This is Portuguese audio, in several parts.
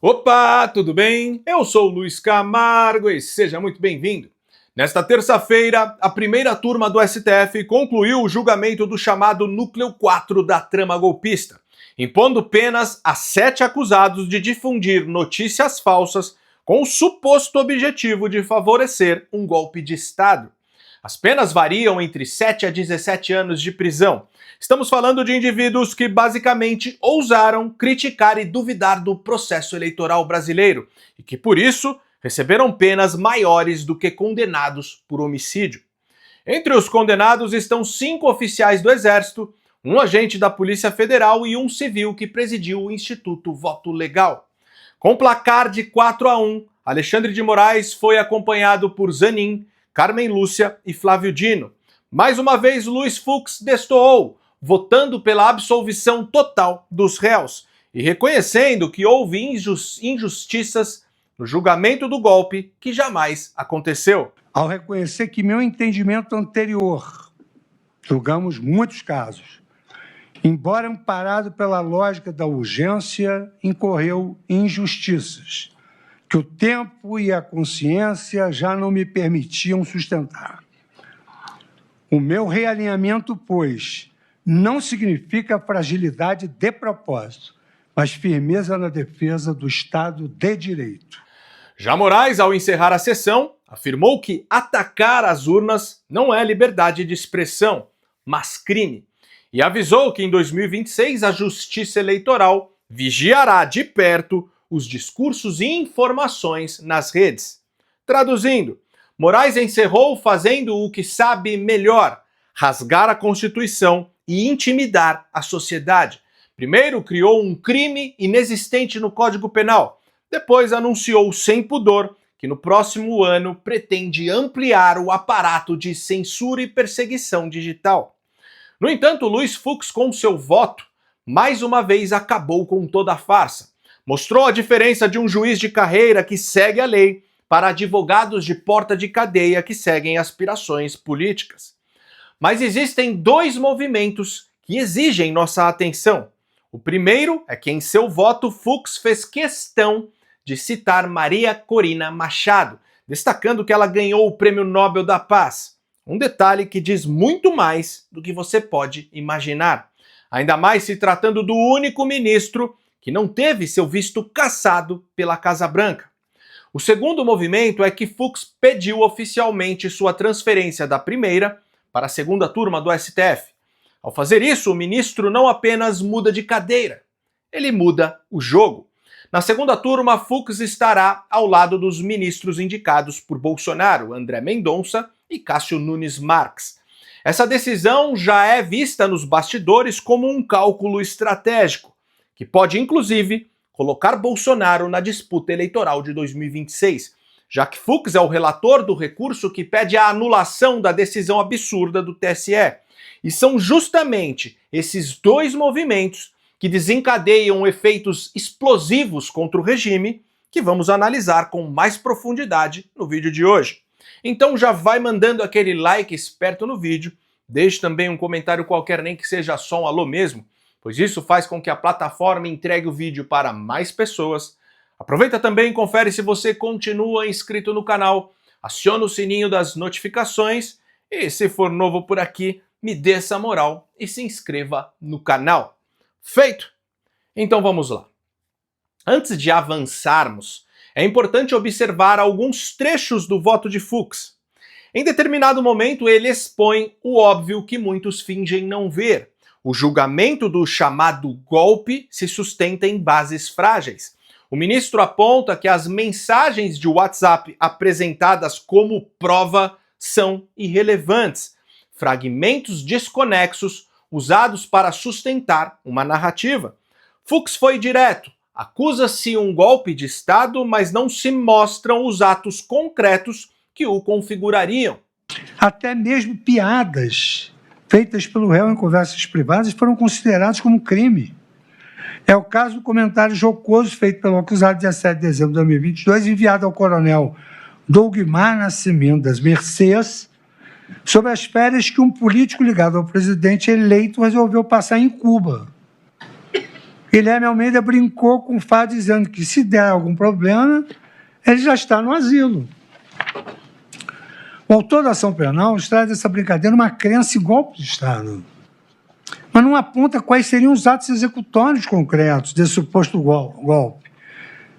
Opa, tudo bem? Eu sou o Luiz Camargo e seja muito bem-vindo. Nesta terça-feira, a primeira turma do STF concluiu o julgamento do chamado Núcleo 4 da trama golpista, impondo penas a 7 acusados de difundir notícias falsas com o suposto objetivo de favorecer um golpe de Estado. As penas variam entre 7 a 17 anos de prisão. Estamos falando de indivíduos que basicamente ousaram criticar e duvidar do processo eleitoral brasileiro e que, por isso, receberam penas maiores do que condenados por homicídio. Entre os condenados estão 5 oficiais do Exército, um agente da Polícia Federal e um civil que presidiu o Instituto Voto Legal. Com placar de 4-1, Alexandre de Moraes foi acompanhado por Zanin, Carmen Lúcia e Flávio Dino. Mais uma vez, Luiz Fux destoou, votando pela absolvição total dos réus e reconhecendo que houve injustiças no julgamento do golpe que jamais aconteceu. Ao reconhecer que meu entendimento anterior, julgamos muitos casos, embora amparado pela lógica da urgência, incorreu em injustiças que o tempo e a consciência já não me permitiam sustentar. O meu realinhamento, pois, não significa fragilidade de propósito, mas firmeza na defesa do Estado de Direito. Já Moraes, ao encerrar a sessão, afirmou que atacar as urnas não é liberdade de expressão, mas crime. E avisou que em 2026 a Justiça Eleitoral vigiará de perto os discursos e informações nas redes. Traduzindo, Moraes encerrou fazendo o que sabe melhor: rasgar a Constituição e intimidar a sociedade. Primeiro criou um crime inexistente no Código Penal, depois anunciou sem pudor que no próximo ano pretende ampliar o aparato de censura e perseguição digital. No entanto, Luiz Fux, com seu voto, mais uma vez acabou com toda a farsa. Mostrou a diferença de um juiz de carreira que segue a lei para advogados de porta de cadeia que seguem aspirações políticas. Mas existem 2 movimentos que exigem nossa atenção. O primeiro é que em seu voto Fux fez questão de citar Maria Corina Machado, destacando que ela ganhou o Prêmio Nobel da Paz. Um detalhe que diz muito mais do que você pode imaginar. Ainda mais se tratando do único ministro que não teve seu visto cassado pela Casa Branca. O segundo movimento é que Fux pediu oficialmente sua transferência da primeira para a segunda turma do STF. Ao fazer isso, o ministro não apenas muda de cadeira, ele muda o jogo. Na segunda turma, Fux estará ao lado dos ministros indicados por Bolsonaro, André Mendonça e Cássio Nunes Marques. Essa decisão já é vista nos bastidores como um cálculo estratégico, que pode, inclusive, colocar Bolsonaro na disputa eleitoral de 2026, já que Fux é o relator do recurso que pede a anulação da decisão absurda do TSE. E são justamente esses 2 movimentos que desencadeiam efeitos explosivos contra o regime que vamos analisar com mais profundidade no vídeo de hoje. Então já vai mandando aquele like esperto no vídeo, deixe também um comentário qualquer, nem que seja só um alô mesmo, pois isso faz com que a plataforma entregue o vídeo para mais pessoas. Aproveita também e confere se você continua inscrito no canal, aciona o sininho das notificações e, se for novo por aqui, me dê essa moral e se inscreva no canal. Feito? Então vamos lá. Antes de avançarmos, é importante observar alguns trechos do voto de Fux. Em determinado momento, ele expõe o óbvio que muitos fingem não ver. O julgamento do chamado golpe se sustenta em bases frágeis. O ministro aponta que as mensagens de WhatsApp apresentadas como prova são irrelevantes, fragmentos desconexos usados para sustentar uma narrativa. Fux foi direto. Acusa-se um golpe de Estado, mas não se mostram os atos concretos que o configurariam. Até mesmo piadas feitas pelo réu em conversas privadas foram consideradas como crime. É o caso do comentário jocoso feito pelo acusado dia 7 de dezembro de 2022, enviado ao coronel Dougmar Nascimento das Mercês, sobre as férias que um político ligado ao presidente eleito resolveu passar em Cuba. Guilherme Almeida brincou com o fato dizendo que se der algum problema, ele já está no asilo. O autor da ação penal traz essa brincadeira uma crença em golpe de Estado, mas não aponta quais seriam os atos executórios concretos desse suposto golpe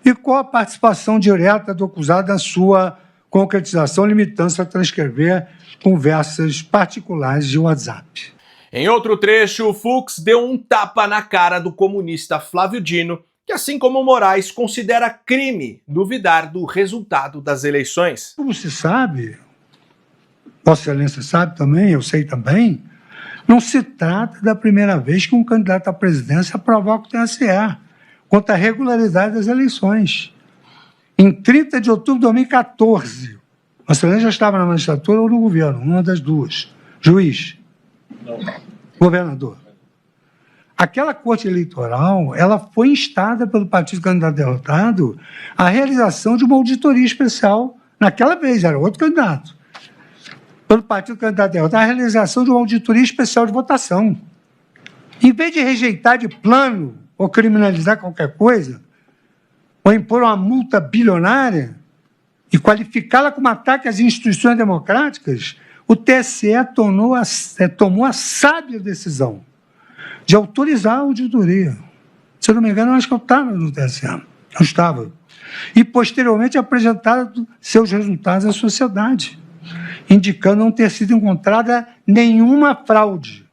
e qual a participação direta do acusado na sua concretização, limitando-se a transcrever conversas particulares de WhatsApp. Em outro trecho, o Fux deu um tapa na cara do comunista Flávio Dino, que, assim como Moraes, considera crime duvidar do resultado das eleições. Como se sabe, Vossa Excelência sabe também, eu sei também, não se trata da primeira vez que um candidato à presidência provoca o TSE contra a regularidade das eleições. Em 30 de outubro de 2014, Vossa Excelência já estava na magistratura ou no governo, uma das duas. Juiz. Não. Governador. Aquela corte eleitoral, ela foi instada pelo partido candidato derrotado à realização de uma auditoria especial, naquela vez, era outro candidato, pelo partido candidato derrotado, a realização de uma auditoria especial de votação. Em vez de rejeitar de plano ou criminalizar qualquer coisa, ou impor uma multa bilionária e qualificá-la como ataque às instituições democráticas, o TSE tomou a sábia decisão de autorizar a auditoria. Se eu não me engano, eu acho que eu estava no TSE. Eu estava. E, posteriormente, apresentado seus resultados à sociedade, indicando não ter sido encontrada nenhuma fraude.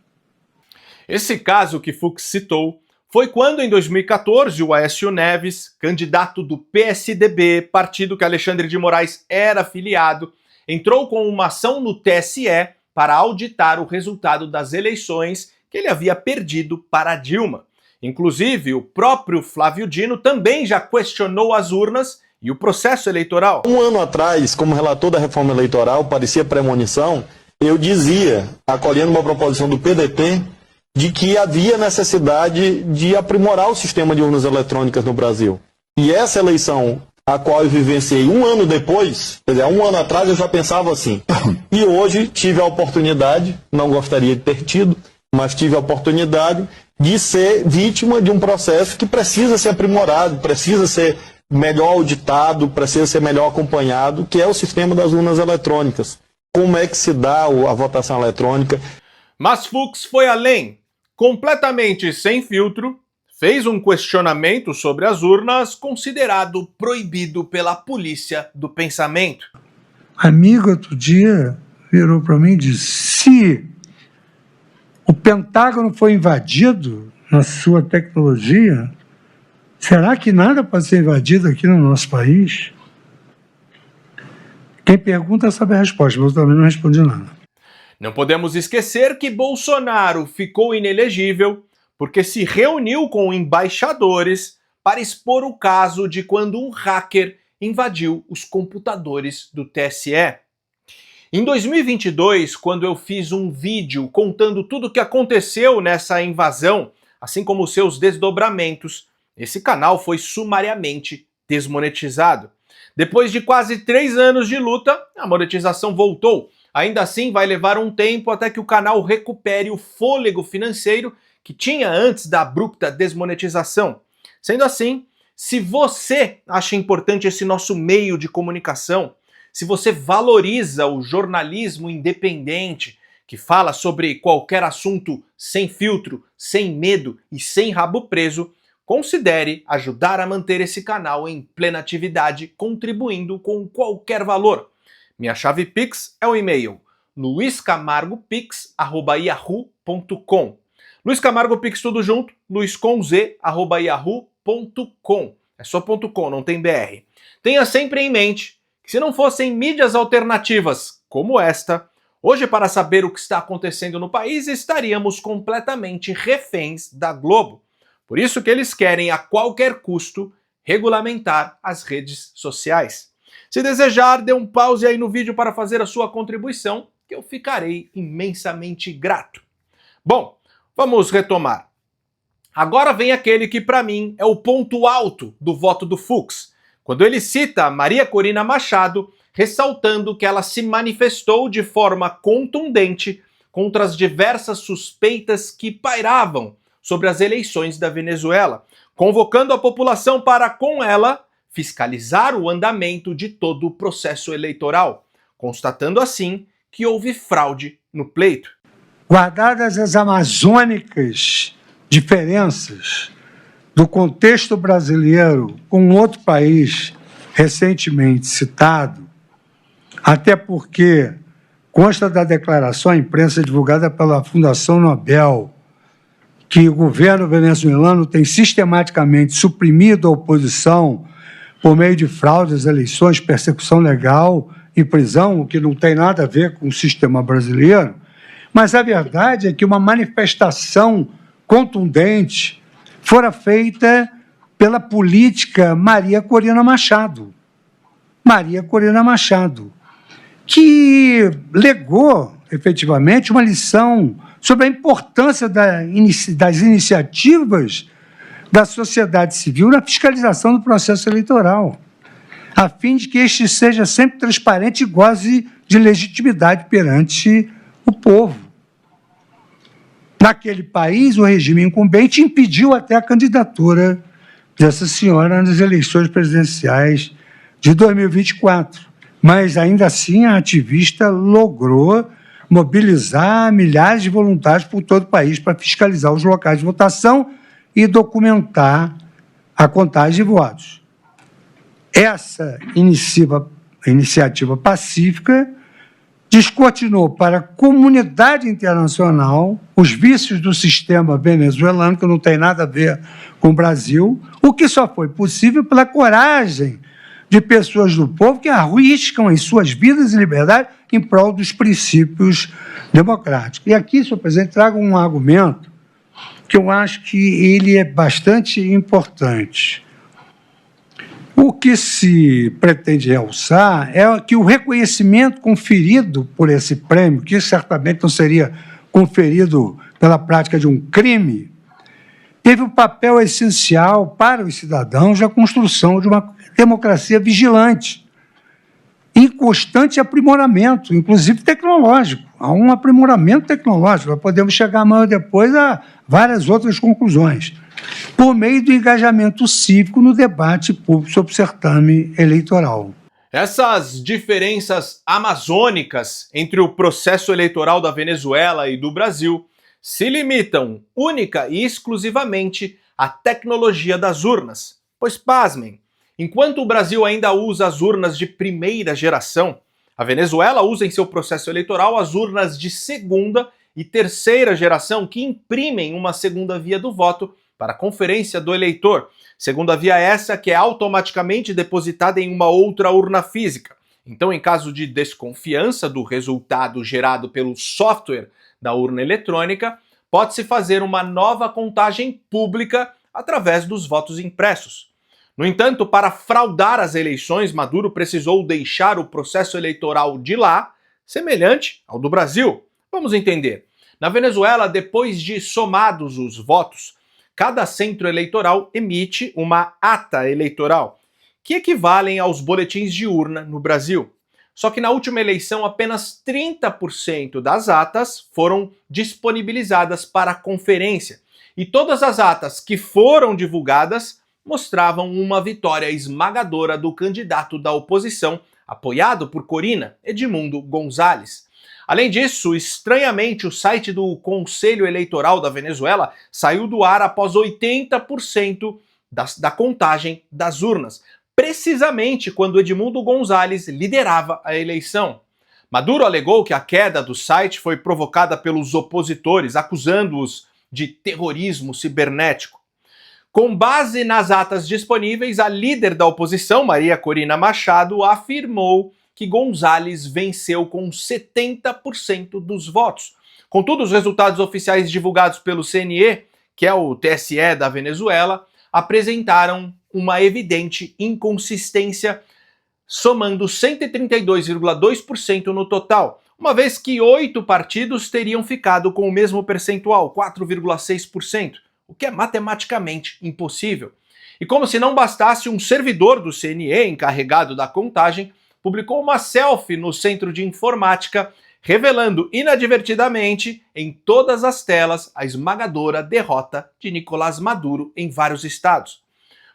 Esse caso que Fux citou foi quando, em 2014, o Aécio Neves, candidato do PSDB, partido que Alexandre de Moraes era afiliado, entrou com uma ação no TSE para auditar o resultado das eleições que ele havia perdido para Dilma. Inclusive, o próprio Flávio Dino também já questionou as urnas e o processo eleitoral. Um ano atrás, como relator da reforma eleitoral, parecia premonição, eu dizia, acolhendo uma proposição do PDT, de que havia necessidade de aprimorar o sistema de urnas eletrônicas no Brasil. E essa eleição, a qual eu vivenciei um ano depois, quer dizer, um ano atrás eu já pensava assim. E hoje tive a oportunidade, não gostaria de ter tido, mas tive a oportunidade de ser vítima de um processo que precisa ser aprimorado, precisa ser melhor auditado, precisa ser melhor acompanhado, que é o sistema das urnas eletrônicas. Como é que se dá a votação eletrônica? Mas Fux foi além. Completamente sem filtro, fez um questionamento sobre as urnas considerado proibido pela polícia do pensamento. Amigo, outro dia, virou para mim e disse: se o Pentágono foi invadido na sua tecnologia, será que nada pode ser invadido aqui no nosso país? Quem pergunta sabe a resposta, mas eu também não respondi nada. Não podemos esquecer que Bolsonaro ficou inelegível porque se reuniu com embaixadores para expor o caso de quando um hacker invadiu os computadores do TSE. Em 2022, quando eu fiz um vídeo contando tudo o que aconteceu nessa invasão, assim como seus desdobramentos, esse canal foi sumariamente desmonetizado. Depois de quase 3 anos de luta, a monetização voltou. Ainda assim, vai levar um tempo até que o canal recupere o fôlego financeiro que tinha antes da abrupta desmonetização. Sendo assim, se você acha importante esse nosso meio de comunicação, se você valoriza o jornalismo independente, que fala sobre qualquer assunto sem filtro, sem medo e sem rabo preso, considere ajudar a manter esse canal em plena atividade, contribuindo com qualquer valor. Minha chave Pix é o e-mail luiscamargopix@yahoo.com. Luiz Camargo Pix tudo junto, luisconz@yahoo.com. É só .com, não tem BR. Tenha sempre em mente que se não fossem mídias alternativas como esta, hoje para saber o que está acontecendo no país estaríamos completamente reféns da Globo. Por isso que eles querem a qualquer custo regulamentar as redes sociais. Se desejar, dê um pause aí no vídeo para fazer a sua contribuição, que eu ficarei imensamente grato. Bom, vamos retomar. Agora vem aquele que para mim é o ponto alto do voto do Fux, quando ele cita Maria Corina Machado, ressaltando que ela se manifestou de forma contundente contra as diversas suspeitas que pairavam sobre as eleições da Venezuela, convocando a população para, com ela, fiscalizar o andamento de todo o processo eleitoral, constatando assim que houve fraude no pleito. Guardadas as amazônicas diferenças do contexto brasileiro com outro país recentemente citado, até porque consta da declaração à imprensa divulgada pela Fundação Nobel que o governo venezuelano tem sistematicamente suprimido a oposição por meio de fraudes às eleições, persecução legal e prisão, o que não tem nada a ver com o sistema brasileiro. Mas a verdade é que uma manifestação contundente fora feita pela política Maria Corina Machado. Maria Corina Machado, que legou, efetivamente, uma lição sobre a importância das iniciativas da sociedade civil na fiscalização do processo eleitoral, a fim de que este seja sempre transparente e goze de legitimidade perante o povo. Naquele país, o regime incumbente impediu até a candidatura dessa senhora nas eleições presidenciais de 2024. Mas, ainda assim, a ativista logrou mobilizar milhares de voluntários por todo o país para fiscalizar os locais de votação e documentar a contagem de votos. Essa iniciativa pacífica descortinou para a comunidade internacional os vícios do sistema venezuelano, que não tem nada a ver com o Brasil, o que só foi possível pela coragem de pessoas do povo que arriscam as suas vidas e liberdade em prol dos princípios democráticos. E aqui, senhor presidente, trago um argumento que eu acho que ele é bastante importante. O que se pretende realçar é que o reconhecimento conferido por esse prêmio, que certamente não seria conferido pela prática de um crime, teve um papel essencial para os cidadãos na construção de uma democracia vigilante, em constante aprimoramento, inclusive tecnológico. Há um aprimoramento tecnológico, nós podemos chegar amanhã depois a várias outras conclusões, por meio do engajamento cívico no debate público sobre o certame eleitoral. Essas diferenças amazônicas entre o processo eleitoral da Venezuela e do Brasil se limitam única e exclusivamente à tecnologia das urnas. Pois, pasmem, enquanto o Brasil ainda usa as urnas de primeira geração, a Venezuela usa em seu processo eleitoral as urnas de segunda e terceira geração que imprimem uma segunda via do voto para a conferência do eleitor. Segunda via essa que é automaticamente depositada em uma outra urna física. Então, em caso de desconfiança do resultado gerado pelo software da urna eletrônica, pode-se fazer uma nova contagem pública através dos votos impressos. No entanto, para fraudar as eleições, Maduro precisou deixar o processo eleitoral de lá, semelhante ao do Brasil. Vamos entender. Na Venezuela, depois de somados os votos, cada centro eleitoral emite uma ata eleitoral, que equivalem aos boletins de urna no Brasil. Só que na última eleição, apenas 30% das atas foram disponibilizadas para a conferência. E todas as atas que foram divulgadas mostravam uma vitória esmagadora do candidato da oposição, apoiado por Corina, Edmundo González. Além disso, estranhamente, o site do Conselho Eleitoral da Venezuela saiu do ar após 80% da contagem das urnas, precisamente quando Edmundo González liderava a eleição. Maduro alegou que a queda do site foi provocada pelos opositores, acusando-os de terrorismo cibernético. Com base nas atas disponíveis, a líder da oposição, Maria Corina Machado, afirmou que González venceu com 70% dos votos. Contudo, os resultados oficiais divulgados pelo CNE, que é o TSE da Venezuela, apresentaram uma evidente inconsistência, somando 132,2% no total, uma vez que 8 partidos teriam ficado com o mesmo percentual, 4,6%, o que é matematicamente impossível. E como se não bastasse, um servidor do CNE, encarregado da contagem, publicou uma selfie no centro de informática, revelando inadvertidamente em todas as telas a esmagadora derrota de Nicolás Maduro em vários estados.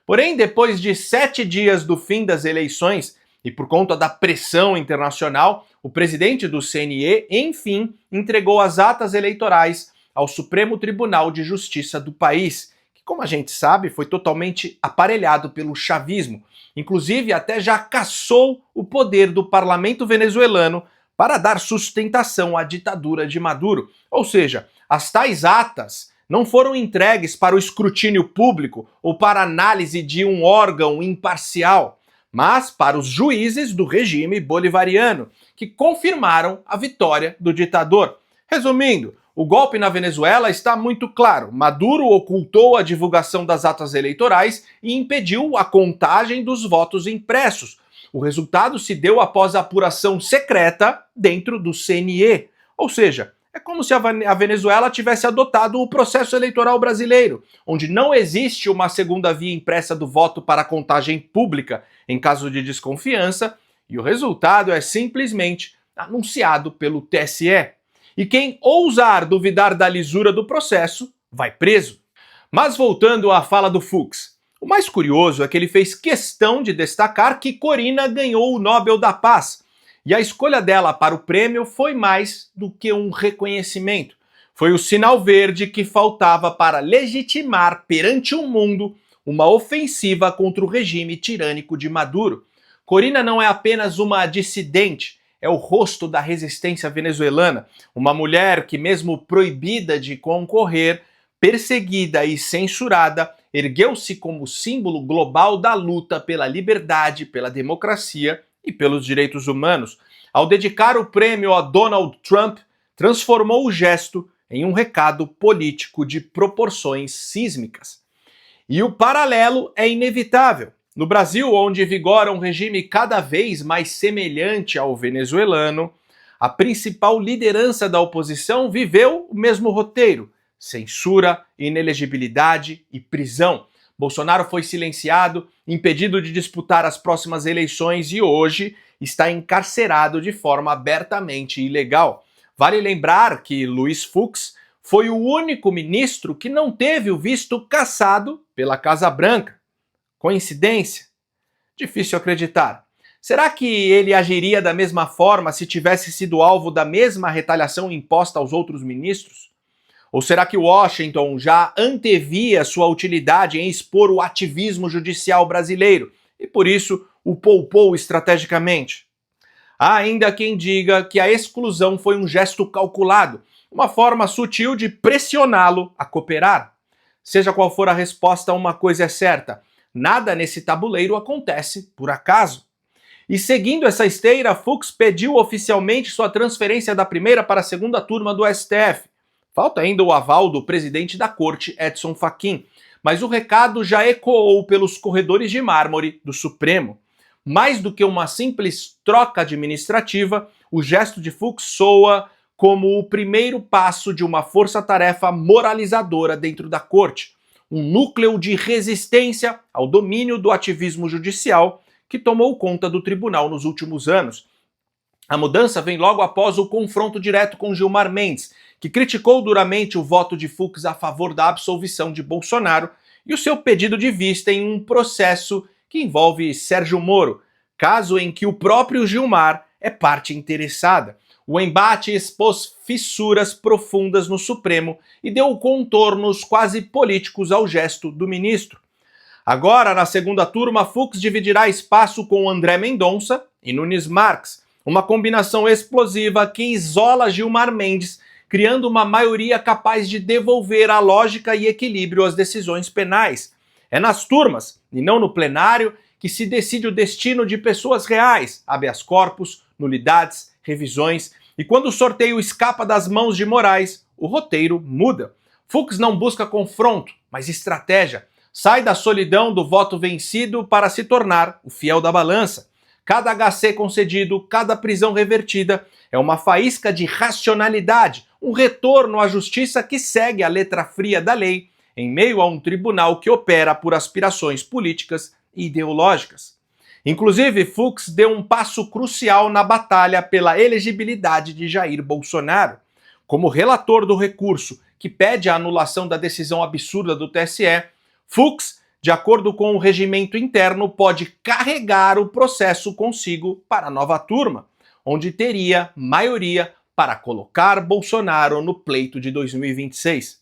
Porém, depois de 7 dias do fim das eleições e por conta da pressão internacional, o presidente do CNE, enfim, entregou as atas eleitorais ao Supremo Tribunal de Justiça do país, que, como a gente sabe, foi totalmente aparelhado pelo chavismo. Inclusive, até já cassou o poder do parlamento venezuelano para dar sustentação à ditadura de Maduro. Ou seja, as tais atas não foram entregues para o escrutínio público ou para análise de um órgão imparcial, mas para os juízes do regime bolivariano, que confirmaram a vitória do ditador. Resumindo, o golpe na Venezuela está muito claro. Maduro ocultou a divulgação das atas eleitorais e impediu a contagem dos votos impressos. O resultado se deu após a apuração secreta dentro do CNE. Ou seja, é como se a Venezuela tivesse adotado o processo eleitoral brasileiro, onde não existe uma segunda via impressa do voto para a contagem pública em caso de desconfiança, e o resultado é simplesmente anunciado pelo TSE. E quem ousar duvidar da lisura do processo vai preso. Mas voltando à fala do Fux, o mais curioso é que ele fez questão de destacar que Corina ganhou o Nobel da Paz, e a escolha dela para o prêmio foi mais do que um reconhecimento. Foi o sinal verde que faltava para legitimar perante o mundo uma ofensiva contra o regime tirânico de Maduro. Corina não é apenas uma dissidente, é o rosto da resistência venezuelana, uma mulher que, mesmo proibida de concorrer, perseguida e censurada, ergueu-se como símbolo global da luta pela liberdade, pela democracia e pelos direitos humanos. Ao dedicar o prêmio a Donald Trump, transformou o gesto em um recado político de proporções sísmicas. E o paralelo é inevitável. No Brasil, onde vigora um regime cada vez mais semelhante ao venezuelano, a principal liderança da oposição viveu o mesmo roteiro: censura, inelegibilidade e prisão. Bolsonaro foi silenciado, impedido de disputar as próximas eleições e hoje está encarcerado de forma abertamente ilegal. Vale lembrar que Luiz Fux foi o único ministro que não teve o visto cassado pela Casa Branca. Coincidência? Difícil acreditar. Será que ele agiria da mesma forma se tivesse sido alvo da mesma retaliação imposta aos outros ministros? Ou será que Washington já antevia sua utilidade em expor o ativismo judicial brasileiro e, por isso, o poupou estrategicamente? Há ainda quem diga que a exclusão foi um gesto calculado, uma forma sutil de pressioná-lo a cooperar. Seja qual for a resposta, uma coisa é certa: nada nesse tabuleiro acontece por acaso. E seguindo essa esteira, Fux pediu oficialmente sua transferência da primeira para a segunda turma do STF. Falta ainda o aval do presidente da corte, Edson Fachin, mas o recado já ecoou pelos corredores de mármore do Supremo. Mais do que uma simples troca administrativa, o gesto de Fux soa como o primeiro passo de uma força-tarefa moralizadora dentro da corte, um núcleo de resistência ao domínio do ativismo judicial que tomou conta do tribunal nos últimos anos. A mudança vem logo após o confronto direto com Gilmar Mendes, que criticou duramente o voto de Fux a favor da absolvição de Bolsonaro e o seu pedido de vista em um processo que envolve Sérgio Moro, caso em que o próprio Gilmar é parte interessada. O embate expôs fissuras profundas no Supremo e deu contornos quase políticos ao gesto do ministro. Agora, na segunda turma, Fux dividirá espaço com André Mendonça e Nunes Marques, uma combinação explosiva que isola Gilmar Mendes, criando uma maioria capaz de devolver a lógica e equilíbrio às decisões penais. É nas turmas, e não no plenário, que se decide o destino de pessoas reais, habeas corpus, nulidades, revisões, e quando o sorteio escapa das mãos de Moraes, o roteiro muda. Fux não busca confronto, mas estratégia. Sai da solidão do voto vencido para se tornar o fiel da balança. Cada HC concedido, cada prisão revertida é uma faísca de racionalidade, um retorno à justiça que segue a letra fria da lei, em meio a um tribunal que opera por aspirações políticas e ideológicas. Inclusive, Fux deu um passo crucial na batalha pela elegibilidade de Jair Bolsonaro. Como relator do recurso que pede a anulação da decisão absurda do TSE, Fux, de acordo com o regimento interno, pode carregar o processo consigo para a nova turma, onde teria maioria para colocar Bolsonaro no pleito de 2026.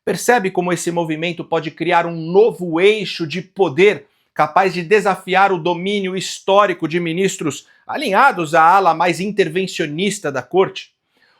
Percebe como esse movimento pode criar um novo eixo de poder capaz de desafiar o domínio histórico de ministros alinhados à ala mais intervencionista da corte?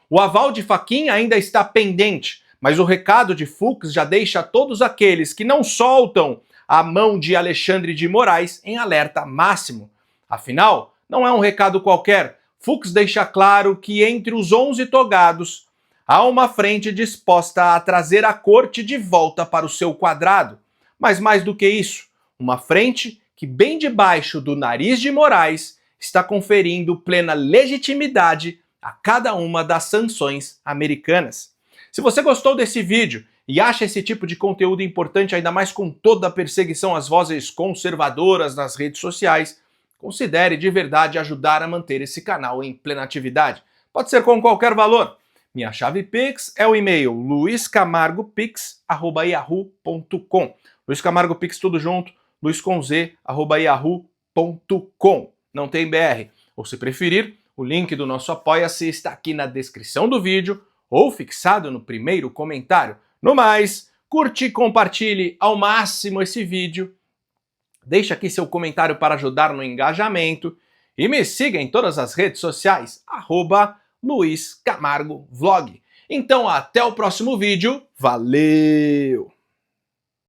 O aval de Fachin ainda está pendente, mas o recado de Fux já deixa todos aqueles que não soltam a mão de Alexandre de Moraes em alerta máximo. Afinal, não é um recado qualquer. Fux deixa claro que entre os 11 togados há uma frente disposta a trazer a corte de volta para o seu quadrado. Mas mais do que isso, uma frente que bem debaixo do nariz de Moraes está conferindo plena legitimidade a cada uma das sanções americanas. Se você gostou desse vídeo e acha esse tipo de conteúdo importante, ainda mais com toda a perseguição às vozes conservadoras nas redes sociais, considere de verdade ajudar a manter esse canal em plena atividade. Pode ser com qualquer valor. Minha chave Pix é o e-mail luiscamargopix@yahoo.com. Luiz Camargo Pix tudo junto, luisconz@yahoo.com. Não tem BR. Ou se preferir, o link do nosso Apoia-se está aqui na descrição do vídeo ou fixado no primeiro comentário. No mais, curte e compartilhe ao máximo esse vídeo. Deixe aqui seu comentário para ajudar no engajamento e me siga em todas as redes sociais, @LuizCamargoVlog. Então até o próximo vídeo, valeu!